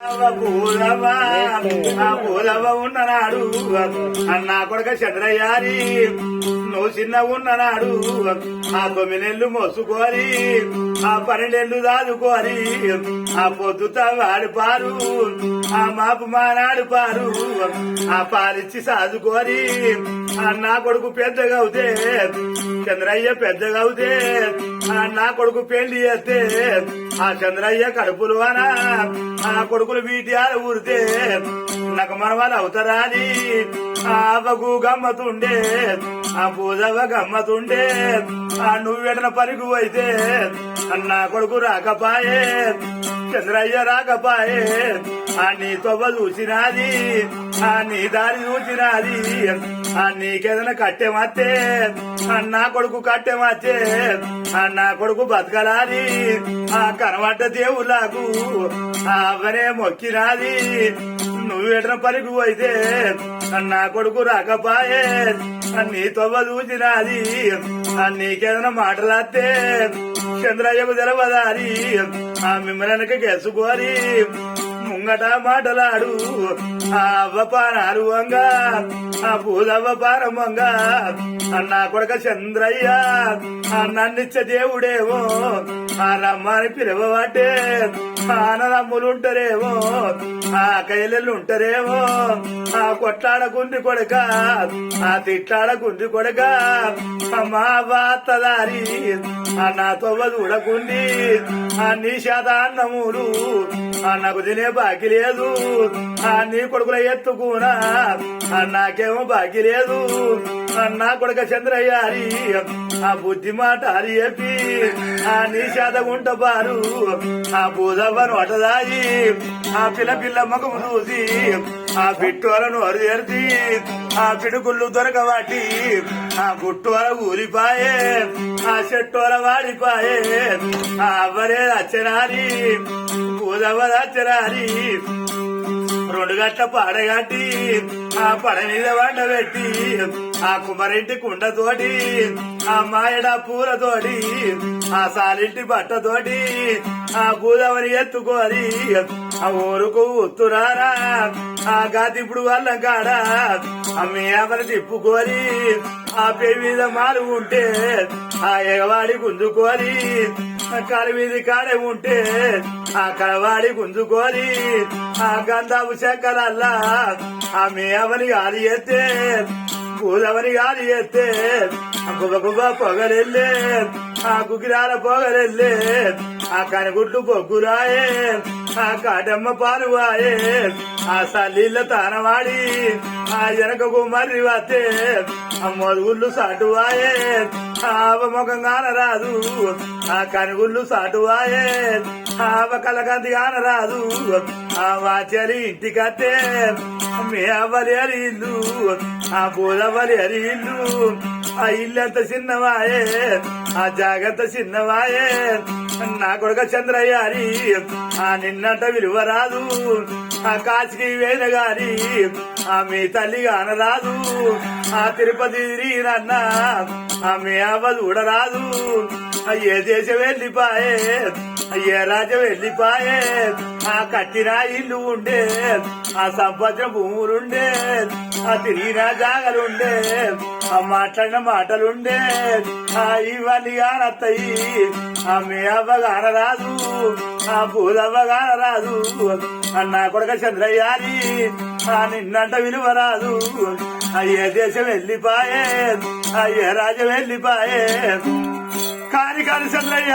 పూలవ్వ ఆ పూలవ్వ ఉన్ననాడు అన్నా కొడుక చంద్రయ్యారి నువ్వు చిన్న ఉన్ననాడు ఆ 9 నెలలు మోసుకోరి ఆ 12 నెలలు దాదుకోరి ఆ పొద్దుత వాడిపారు ఆ మాపు మానాడు పారు ఆ పాలిచ్చి సాదుకోరి అన్నా కొడుకు పెద్దగా అవుతే చంద్రయ్య పెద్దగా అవుతే నా కొడుకు పెళ్లి చేస్తే ఆ చంద్రయ్య కడుపులోనా ఆ కొడుకులు వీటియాలు ఊరితే నాకు మనవాళ్ళు అవుతారా అని ఆ అవ్వకు గమ్మతుండే ఆ పూజవ్వ గమ్మతుండే ఆ నువ్వు వెంటన పనికి అయితే అన్నా కొడుకు రాకపాయే చంద్రయ్య రాకపాయే ఆ నీ తొవ్వ చూసినాది ఆ నీ దారి చూసినాది ఆ నీకేదైనా కట్టెమత్తే అన్నా కొడుకు కట్టెమత్తే అన్నా కొడుకు బతకలాది ఆ కనబడ్డ దేవుళ్ళకు ఆ అవ్వనే మొక్కినాది నువ్వు ఎట్ల పనికి అయితే అన్నా కొడుకు రాకపాయే నీ తొవ్వ చూసినాది నీకేదైనా మాటలాస్తే చంద్రయ్యకు తెలవదారి ఆ మిమ్మల్ని కేసుకోరి ముంగట మాటలాడు ఆ అవ్వ పానాలు వంగా ఆ పూలవ్వ పారమంగా అన్నా కొడుక చంద్రయ్య ఆ నన్నిచ్చ దేవుడేమో ఆ రమ్మని పిలవబట్టే ఆనరమ్ములుంటారేమో ఆ కైలెళ్ళుంటారేమో ఆ కొట్లాడకుంది కొడక ఆ తిట్లాడకుంది కొడక మా వాత్తదారి ఆ నా తొవ్వ చూడకుంది ఆ నీ శాత అన్నములు ఆ నాకు తినే బాకి లేదు ఆ నీ కొడుకుల ఎత్తుకునా ఆ నాకేమో బాకి లేదు నా కొడుక చంద్రయ్యారి ఆ బుద్ధి మాట అని చెప్పి ఆ నీ శాత గుంట బారు ఆ పూజవ్వను అటదాయి ఆ పిల్ల ముఖము చూసి ఆ పిట్టోలను అరుదేర్చి ఆ పిడుగుళ్ళు దొరకవాటి ఆ గుట్టోల ఊరిపాయే ఆ చెట్టోల వాడిపాయే ఆ అవ్వరే అచ్చనారి పూజవ్వ అచ్చనారి 2 గంటల పాడగట్టి ఆ పడ మీద వండబెట్టి ఆ కుమరింటి కుండతోటి ఆ మాయడ పూలతోటి ఆ సాలింటి బట్టతోటి ఆ గోదావరి ఎత్తుకోరి ఆ ఊరుకు ఉత్తురారా ఆ గాతిప్పుడు వాళ్ళ కాడ ఆ మేమని తిప్పుకోరి ఆ పేరు మీద మాలు ఉంటే ఆ ఎగవాడి గుంజుకోరి కాలు మీది కాడే ఉంటే ఆ కలవాడి గుంజుకోరి ఆ గంధాపు చెక్కలల్లా ఆ మేమని గాలి ఎత్తే పూలవని గాలి ఎత్తే గుబ పొగలెళ్ళే ఆ కుకిరాల పొగలెళ్ళే ఆ కనుగుడ్లు పొగ్గురాయే ఆ కాటమ్మ పాలువాయే ఆ సల్లీళ్ళ తానవాడి ఆ వెనకకు మర్రి వస్తే ఆ మొదుగుళ్ళు సాటువాయే ఆవ ముఖం కానరాదు ఆ కనుగుళ్ళు సాటువాయే ఆవ కలకంది కానరాదు ఆ వాచలి ఇంటికత్తే మీ అవ్వలేని ఇల్లు ఆ పూలవ్వలేని ఇల్లు ఆ ఇల్లంత చిన్నవాయే ఆ జాగ్రత్త చిన్నవాయే నా కొడుక చంద్రయ్యారి ఆ నిన్నంట విలువ రాదు ఆ కాశీకి వేద గారి ఆ మీ తల్లి కానరాదు ఆ తిరుపతి తిరిగినన్న ఆ మీ అవ్వ చూడరాదు ఏ దేశం వెళ్ళిపాయే ఏ రాజ్యం వెళ్ళిపాయే ఆ కట్టిన ఇల్లు ఉండే ఆ సంపత్సరం భూములుండే ఆ తిరిగిన జాగలుండే ఆ మాట్లాడిన మాటలుండే ఆ ఇవన్నీ కానత్తయి ఆ మీ అవ్వ కానరాదు ఆ పూలవ్వ కానరాదు అన్నా కొడుక చంద్రయ్యారి ఆ నిన్నంట విలువ రాదు ఆ ఏ దేశం వెళ్ళిపాయే ఆ ఏ రాజ్యం వెళ్ళిపాయే కాని చంద్రయ్య